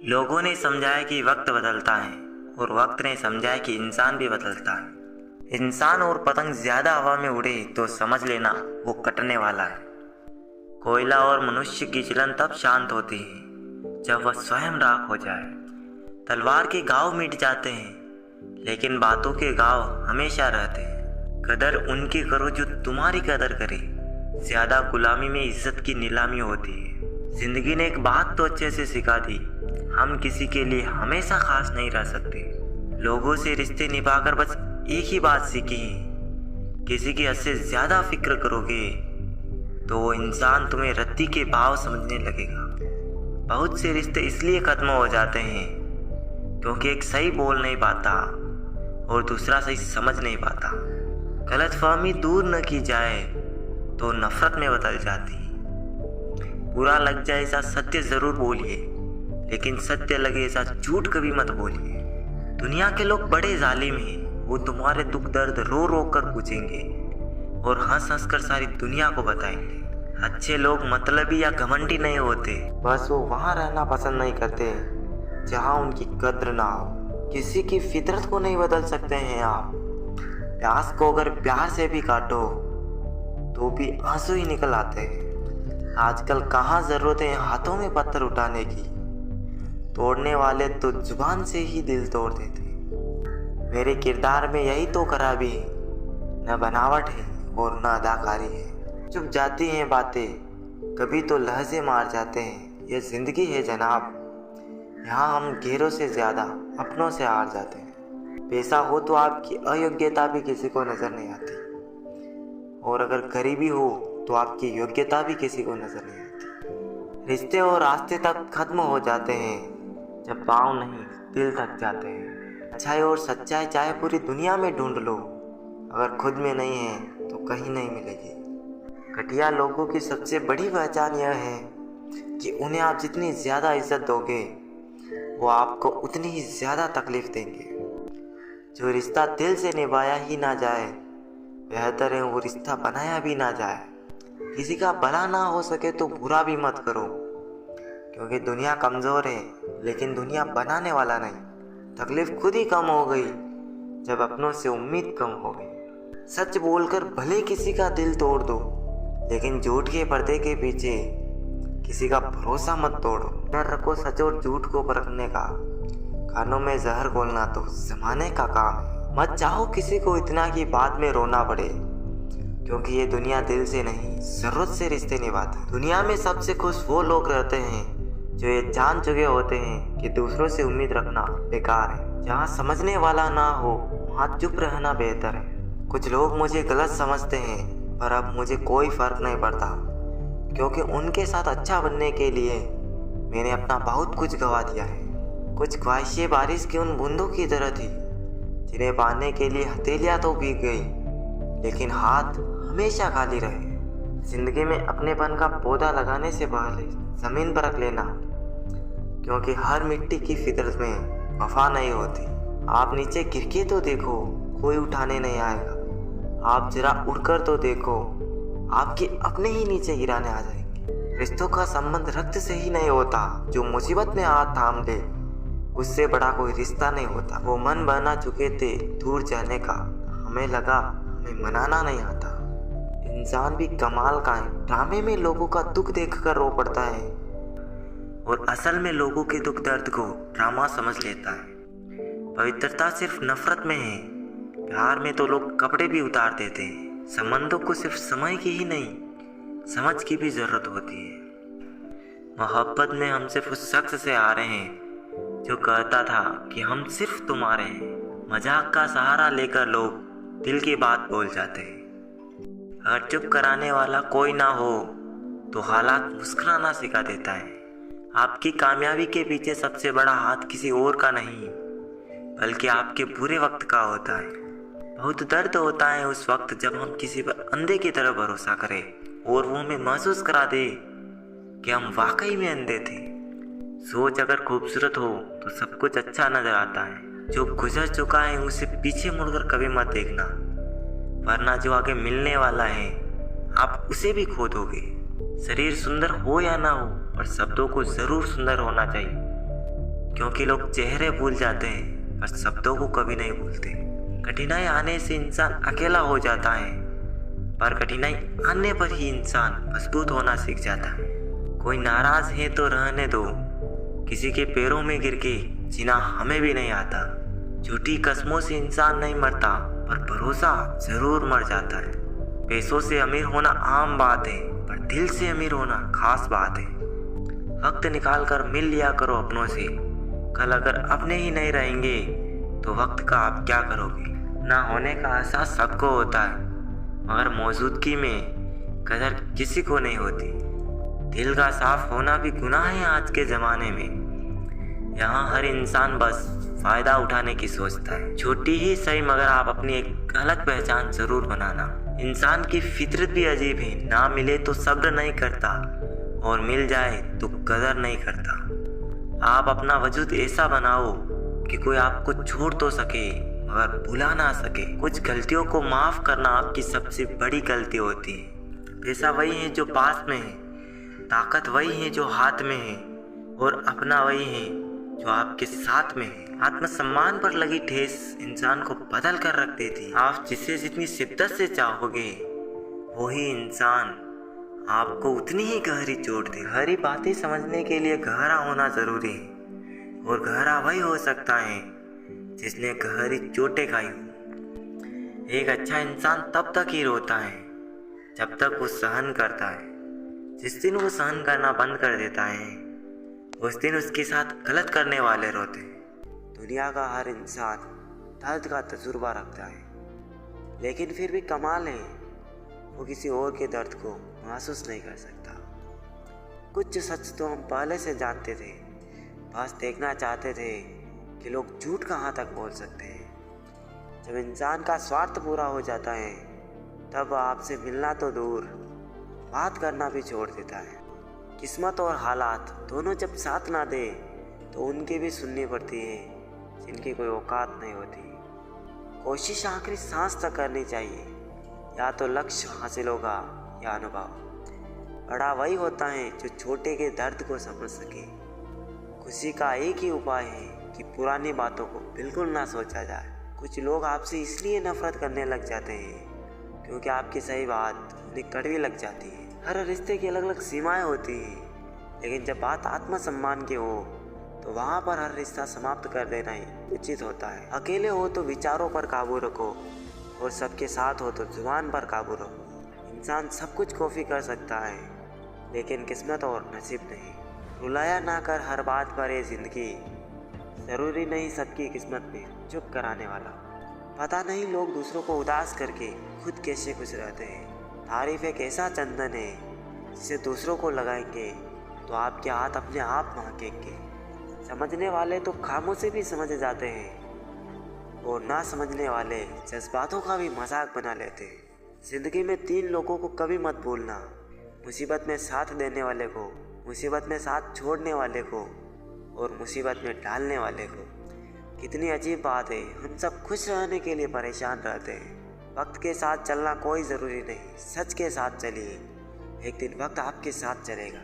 लोगों ने समझाया कि वक्त बदलता है और वक्त ने समझाया कि इंसान भी बदलता है। इंसान और पतंग ज्यादा हवा में उड़े तो समझ लेना वो कटने वाला है। कोयला और मनुष्य की जलन तब शांत होती है जब वह स्वयं राख हो जाए। तलवार के घाव मिट जाते हैं लेकिन बातों के घाव हमेशा रहते हैं। कदर उनकी करो जो तुम्हारी कदर करे, ज्यादा गुलामी में इज्जत की नीलामी होती है। जिंदगी ने एक बात तो अच्छे से सिखा दी, हम किसी के लिए हमेशा खास नहीं रह सकते। लोगों से रिश्ते निभाकर बस एक ही बात सीखी है, किसी की हद से ज्यादा फिक्र करोगे तो वो इंसान तुम्हें रत्ती के भाव समझने लगेगा। बहुत से रिश्ते इसलिए खत्म हो जाते हैं क्योंकि एक सही बोल नहीं पाता और दूसरा सही समझ नहीं पाता। गलतफहमी दूर न की जाए तो नफरत में बदल जाती। बुरा लग जाए ऐसा सत्य जरूर बोलिए, लेकिन सत्य लगे ऐसा झूठ कभी मत बोलिए। दुनिया के लोग बड़े जालिम हैं, वो तुम्हारे दुख दर्द रो रो कर पूछेंगे और हंस हंस कर सारी दुनिया को बताएंगे। अच्छे लोग मतलबी या घमंडी नहीं होते, बस वो वहाँ रहना पसंद नहीं करते जहाँ उनकी कद्र ना हो। किसी की फितरत को नहीं बदल सकते हैं आप। प्यास को अगर प्यार से भी काटो तो भी आंसू ही निकल आते हैं। आजकल कहाँ जरूरत है हाथों में पत्थर उठाने की, तोड़ने वाले तो जुबान से ही दिल तोड़ देते। मेरे किरदार में यही तो खराबी है, न बनावट है और न अदाकारी है। चुप जाती हैं बातें, कभी तो लहजे मार जाते हैं। ये जिंदगी है जनाब, यहाँ हम घेरों से ज्यादा अपनों से हार जाते हैं। पैसा हो तो आपकी अयोग्यता भी किसी को नजर नहीं आती, और अगर गरीबी हो तो आपकी योग्यता भी किसी को नजर नहीं आती। रिश्ते और रास्ते तक खत्म हो जाते हैं जब पाँव नहीं दिल थक जाते हैं। अच्छाई और सच्चाई चाहे पूरी दुनिया में ढूंढ लो, अगर खुद में नहीं है तो कहीं नहीं मिलेगी। घटिया लोगों की सबसे बड़ी पहचान यह है कि उन्हें आप जितनी ज़्यादा इज्जत दोगे वो आपको उतनी ही ज़्यादा तकलीफ देंगे। जो रिश्ता दिल से निभाया ही ना जाए, बेहतर है वो रिश्ता बनाया भी ना जाए। किसी का भला ना हो सके तो बुरा भी मत करो, क्योंकि दुनिया कमज़ोर है लेकिन दुनिया बनाने वाला नहीं। तकलीफ खुद ही कम हो गई जब अपनों से उम्मीद कम हो गई। सच बोलकर भले किसी का दिल तोड़ दो, लेकिन झूठ के पर्दे के पीछे किसी का भरोसा मत तोड़ो। डर रखो सच और झूठ को परखने का, कानों में जहर घोलना तो जमाने का काम है। मत चाहो किसी को इतना कि बाद में रोना पड़े, क्योंकि ये दुनिया दिल से नहीं जरूरत से रिश्ते निभाती है। दुनिया में सबसे खुश वो लोग रहते हैं जो ये जान चुके होते हैं कि दूसरों से उम्मीद रखना बेकार है। जहाँ समझने वाला ना हो वहाँ चुप रहना बेहतर है। कुछ लोग मुझे गलत समझते हैं, पर अब मुझे कोई फर्क नहीं पड़ता, क्योंकि उनके साथ अच्छा बनने के लिए मैंने अपना बहुत कुछ गवा दिया है। कुछ ख्वाहिशें बारिश की उन बूंदों की तरह थी जिन्हें पाने के लिए हथेलियाँ तो भीग गई, लेकिन हाथ हमेशा खाली रहे। जिंदगी में अपनेपन का पौधा लगाने से पहले जमीन पर रख लेना, क्योंकि हर मिट्टी की फितरत में वफा नहीं होती। आप नीचे गिर के तो देखो, कोई उठाने नहीं आएगा। आप जरा उड़कर तो देखो, आपके अपने ही नीचे गिराने आ जाएंगे। रिश्तों का संबंध रक्त से ही नहीं होता, जो मुसीबत में हाथ थाम दे उससे बड़ा कोई रिश्ता नहीं होता। वो मन बना चुके थे दूर जाने का, हमें लगा हमें मनाना नहीं आता। इंसान भी कमाल का है, ड्रामे में लोगों का दुख देखकर रो पड़ता है और असल में लोगों के दुख दर्द को ड्रामा समझ लेता है। पवित्रता सिर्फ नफरत में है, प्यार में तो लोग कपड़े भी उतार देते हैं। संबंधों को सिर्फ समय की ही नहीं समझ की भी जरूरत होती है। मोहब्बत में हम सिर्फ उस शख्स से आ रहे हैं जो कहता था कि हम सिर्फ तुम्हारे हैं। मजाक का सहारा लेकर लोग दिल की बात बोल जाते हैं। अगर चुप कराने वाला कोई ना हो तो हालात मुस्कुराना सिखा देता है। आपकी कामयाबी के पीछे सबसे बड़ा हाथ किसी और का नहीं, बल्कि आपके बुरे वक्त का होता है। बहुत दर्द होता है उस वक्त जब हम किसी पर अंधे की तरह भरोसा करें और वो हमें महसूस करा दे कि हम वाकई में अंधे थे। सोच अगर खूबसूरत हो तो सब कुछ अच्छा नजर आता है। जो गुजर चुका है उसे पीछे मुड़कर कभी मत देखना, वरना जो आगे मिलने वाला है आप उसे भी खो दोगे। शरीर सुंदर हो या ना हो, पर शब्दों को जरूर सुंदर होना चाहिए। क्योंकि लोग चेहरे भूल जाते हैं पर शब्दों को कभी नहीं भूलते। कठिनाई आने से इंसान अकेला हो जाता है, पर कठिनाई आने पर ही इंसान मजबूत होना सीख जाता है। कोई नाराज है तो रहने दो, किसी के पैरों में गिर के जीना हमें भी नहीं आता। झूठी कस्मों से इंसान नहीं मरता, पर भरोसा जरूर मर जाता है। पैसों से अमीर होना आम बात है, पर दिल से अमीर होना खास बात है। वक्त निकाल कर मिल लिया करो अपनों से। कल अगर अपने ही नहीं रहेंगे तो वक्त का आप क्या करोगे। ना होने का एहसास सबको होता है, मगर मौजूदगी में कदर किसी को नहीं होती। दिल का साफ होना भी गुनाह है आज के ज़माने में। यहाँ हर इंसान बस फ़ायदा उठाने की सोचता है। छोटी ही सही, मगर आप अपनी एक अलग पहचान ज़रूर बनाना। इंसान की फितरत भी अजीब है, ना मिले तो सब्र नहीं करता और मिल जाए तो कदर नहीं करता। आप अपना वजूद ऐसा बनाओ कि कोई आपको छोड़ तो सके मगर भुला ना सके। कुछ गलतियों को माफ़ करना आपकी सबसे बड़ी गलती होती है। पैसा वही है जो पास में है, ताकत वही है जो हाथ में है, और अपना वही है जो आपके साथ में है। आत्मसम्मान पर लगी ठेस इंसान को बदल कर रख देती। आप जिसे जितनी शिद्दत से चाहोगे वही इंसान आपको उतनी ही गहरी चोट दे। गहरी बातें समझने के लिए गहरा होना जरूरी है, और गहरा वही हो सकता है जिसने गहरी चोटें खाई हो। एक अच्छा इंसान तब तक ही रोता है जब तक वो सहन करता है। जिस दिन वो सहन करना बंद कर देता है उस दिन उसके साथ गलत करने वाले रोते हैं। दुनिया का हर इंसान दर्द का तजुर्बा रखता है, लेकिन फिर भी कमाल है वो किसी और के दर्द को महसूस नहीं कर सकता। कुछ सच तो हम पहले से जानते थे, बस देखना चाहते थे कि लोग झूठ कहाँ तक बोल सकते हैं। जब इंसान का स्वार्थ पूरा हो जाता है तब आपसे मिलना तो दूर, बात करना भी छोड़ देता है। किस्मत और हालात दोनों जब साथ ना दे तो उनकी भी सुननी पड़ती है जिनकी कोई औकात नहीं होती। कोशिश आखिरी सांस तक करनी चाहिए, या तो लक्ष्य हासिल होगा या अनुभव। बड़ा वही होता है जो छोटे के दर्द को समझ सके। खुशी का एक ही उपाय है कि पुरानी बातों को बिल्कुल ना सोचा जाए। कुछ लोग आपसे इसलिए नफरत करने लग जाते हैं क्योंकि आपकी सही बात उन्हें कड़वी लग जाती है। हर रिश्ते की अलग अलग सीमाएं होती हैं, लेकिन जब बात आत्मसम्मान की हो तो वहाँ पर हर रिश्ता समाप्त कर देना ही उचित होता है। अकेले हो तो विचारों पर काबू रखो, और सबके साथ हो तो जुबान पर काबू रखो। इंसान सब कुछ कॉपी कर सकता है, लेकिन किस्मत और नसीब नहीं। रुलाया ना कर हर बात पर ये जिंदगी, ज़रूरी नहीं सबकी किस्मत में चुप कराने वाला। पता नहीं लोग दूसरों को उदास करके खुद कैसे खुश रहते हैं। तारीफ एक ऐसा चंदन है जिसे दूसरों को लगाएंगे तो आपके हाथ अपने आप महकेंगे। समझने वाले तो खामोशी भी समझ जाते हैं, और ना समझने वाले जज्बातों का भी मजाक बना लेते हैं। जिंदगी में 3 लोगों को कभी मत भूलना, मुसीबत में साथ देने वाले को, मुसीबत में साथ छोड़ने वाले को, और मुसीबत में डालने वाले को। कितनी अजीब बात है, हम सब खुश रहने के लिए परेशान रहते हैं। वक्त के साथ चलना कोई ज़रूरी नहीं, सच के साथ चलिए, एक दिन वक्त आपके साथ चलेगा।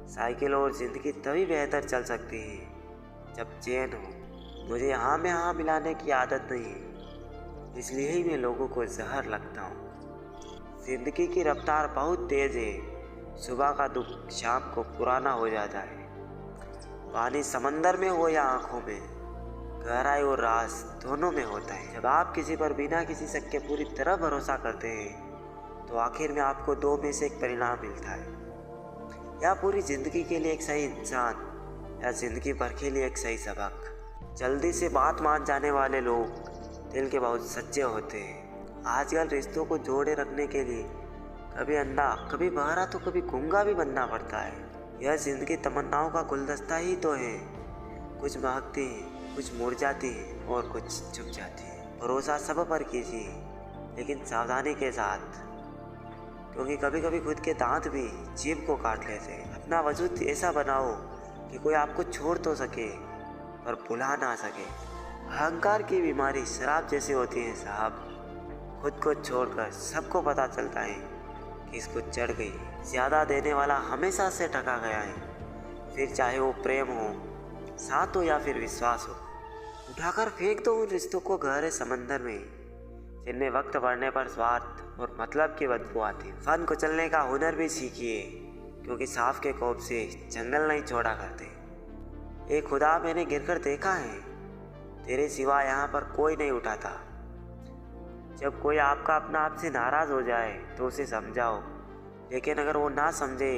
साइकिल और ज़िंदगी तभी बेहतर चल सकती है जब चैन हो। मुझे हाँ में हाँ मिलाने की आदत नहीं है, इसलिए ही मैं लोगों को जहर लगता हूँ। ज़िंदगी की रफ्तार बहुत तेज़ है, सुबह का दुख शाम को पुराना हो जाता है। पानी समंदर में हो या आँखों में, गहराई और राज दोनों में होता है। जब आप किसी पर बिना किसी शक के पूरी तरह भरोसा करते हैं तो आखिर में आपको 2 में से एक परिणाम मिलता है, या पूरी ज़िंदगी के लिए एक सही इंसान, या ज़िंदगी भर के लिए एक सही सबक। जल्दी से बात मान जाने वाले लोग दिल के बहुत सच्चे होते हैं। आजकल रिश्तों को जोड़े रखने के लिए कभी अंधा, कभी बहरा तो कभी गूंगा भी बनना पड़ता है। यह ज़िंदगी तमन्नाओं का गुलदस्ता ही तो है, कुछ महकती है, कुछ मुरझाती है और कुछ छुप जाती है। भरोसा सब पर कीजिए, लेकिन सावधानी के साथ, क्योंकि कभी कभी खुद के दांत भी जीभ को काट लेते हैं। अपना वजूद ऐसा बनाओ कि कोई आपको छोड़ तो सके पर भुला ना सके। अहंकार की बीमारी शराब जैसी होती है साहब, खुद को छोड़कर सबको पता चलता है कि इसको चढ़ गई। ज़्यादा देने वाला हमेशा से ठगा गया है, फिर चाहे वो प्रेम हो साथ हो या फिर विश्वास हो, उठाकर फेंक दो उन रिश्तों को गहरे समंदर में जिनमें वक्त बढ़ने पर स्वार्थ और मतलब की बदबू आती। फन कुचलने का हुनर भी सीखिए, क्योंकि सांप के कोप से जंगल नहीं छोड़ा करते। ए खुदा, मैंने गिरकर देखा है, तेरे सिवा यहाँ पर कोई नहीं उठाता। जब कोई आपका अपना आपसे नाराज हो जाए तो उसे समझाओ, लेकिन अगर वो ना समझे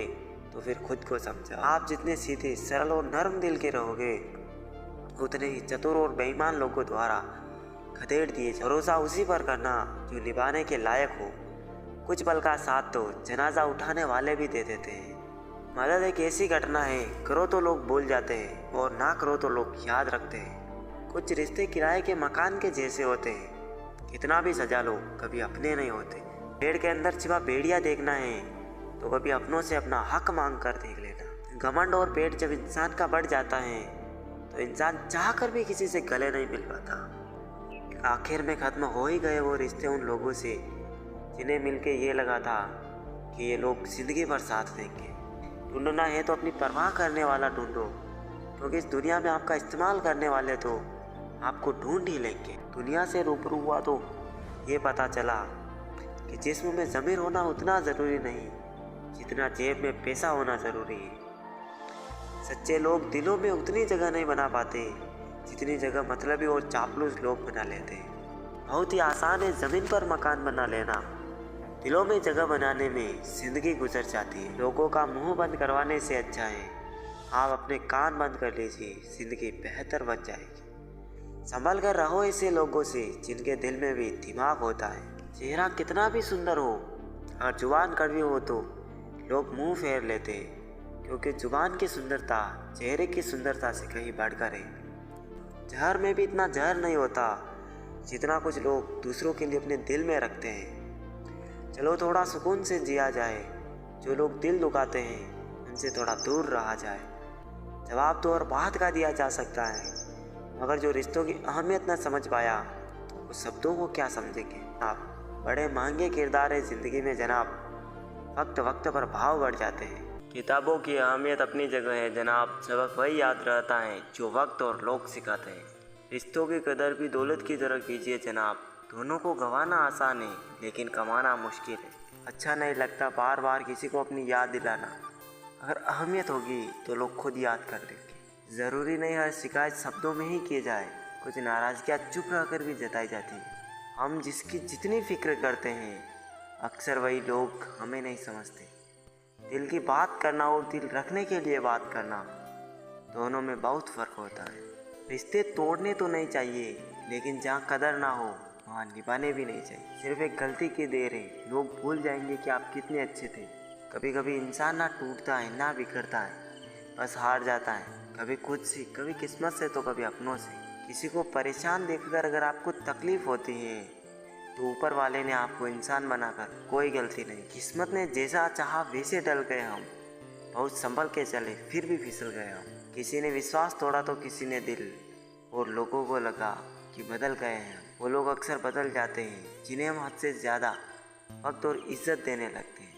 तो फिर खुद को समझाओ। आप जितने सीधे, सरल और नरम दिल के रहोगे, उतने ही चतुर और बेईमान लोगों द्वारा खदेड़ दिए। भरोसा उसी पर करना जो निभाने के लायक हो। कुछ पल का साथ तो जनाजा उठाने वाले भी दे देते हैं। मदद एक ऐसी घटना है, करो तो लोग भूल जाते हैं और ना करो तो लोग याद रखते हैं। कुछ रिश्ते किराए के मकान के जैसे होते हैं, कितना भी सजा लो कभी अपने नहीं होते। पेड़ के अंदर छिपा भेड़िया देखना है तो कभी अपनों से अपना हक मांग कर देख लेना। घमंड और पेट जब इंसान का बढ़ जाता है तो इंसान चाह कर भी किसी से गले नहीं मिल पाता। आखिर में खत्म हो ही गए वो रिश्ते उन लोगों से जिन्हें मिलके ये लगा था कि ये लोग जिंदगी भर साथ देंगे। ढूंढना है तो अपनी परवाह करने वाला ढूंढो, क्योंकि इस दुनिया में आपका इस्तेमाल करने वाले तो आपको ढूंढ ही लेंगे। दुनिया से रूबरू हुआ तो ये पता चला कि जिस्म में ज़मीर होना उतना ज़रूरी नहीं जितना जेब में पैसा होना ज़रूरी है। सच्चे लोग दिलों में उतनी जगह नहीं बना पाते जितनी जगह मतलबी और चापलूस लोग बना लेते हैं। बहुत ही आसान है ज़मीन पर मकान बना लेना, दिलों में जगह बनाने में जिंदगी गुजर जाती है। लोगों का मुंह बंद करवाने से अच्छा है आप अपने कान बंद कर लीजिए, जिंदगी बेहतर बन जाएगी। संभल कर रहो ऐसे लोगों से जिनके दिल में भी दिमाग होता है। चेहरा कितना भी सुंदर हो और जुबान कड़वी हो तो लोग मुंह फेर लेते हैं, क्योंकि जुबान की सुंदरता चेहरे की सुंदरता से कहीं बढ़कर है। जहर में भी इतना जहर नहीं होता जितना कुछ लोग दूसरों के लिए अपने दिल में रखते हैं। चलो थोड़ा सुकून से जिया जाए, जो लोग दिल दुखाते हैं उनसे थोड़ा दूर रहा जाए। जवाब तो और बात का दिया जा सकता है, मगर जो रिश्तों की अहमियत न समझ पाया वो शब्दों को क्या समझेंगे। आप बड़े महंगे किरदार है ज़िंदगी में जनाब, वक्त वक्त पर भाव बढ़ जाते हैं। किताबों की अहमियत अपनी जगह है जनाब, सबक वही याद रहता है जो वक्त और लोग सिखाते हैं। रिश्तों की कदर भी दौलत की तरह कीजिए जनाब, दोनों को गंवाना आसान है लेकिन कमाना मुश्किल है। अच्छा नहीं लगता बार बार किसी को अपनी याद दिलाना, अगर अहमियत होगी तो लोग खुद याद कर लेंगे। ज़रूरी नहीं हर शिकायत शब्दों में ही की जाए, कुछ नाराज़गियाँ चुप रहकर भी जताई जाती है। हम जिसकी जितनी फिक्र करते हैं अक्सर वही लोग हमें नहीं समझते। दिल की बात करना और दिल रखने के लिए बात करना, दोनों में बहुत फ़र्क होता है। रिश्ते तोड़ने तो नहीं चाहिए, लेकिन जहाँ कदर ना हो वहाँ निभाने भी नहीं चाहिए। सिर्फ एक गलती की देर है, लोग भूल जाएंगे कि आप कितने अच्छे थे। कभी कभी इंसान ना टूटता है ना बिखरता है, बस हार जाता है, कभी खुद से, कभी किस्मत से तो कभी अपनों से। किसी को परेशान देखकर अगर आपको तकलीफ होती है तो ऊपर वाले ने आपको इंसान बनाकर कोई गलती नहीं। किस्मत ने जैसा चाहा वैसे डल गए हम, बहुत संभल के चले फिर भी फिसल गए हम। किसी ने विश्वास तोड़ा तो किसी ने दिल, और लोगों को लगा कि बदल गए हैं। वो लोग अक्सर बदल जाते हैं जिन्हें हम हद से ज़्यादा वक्त और इज्जत देने लगते हैं।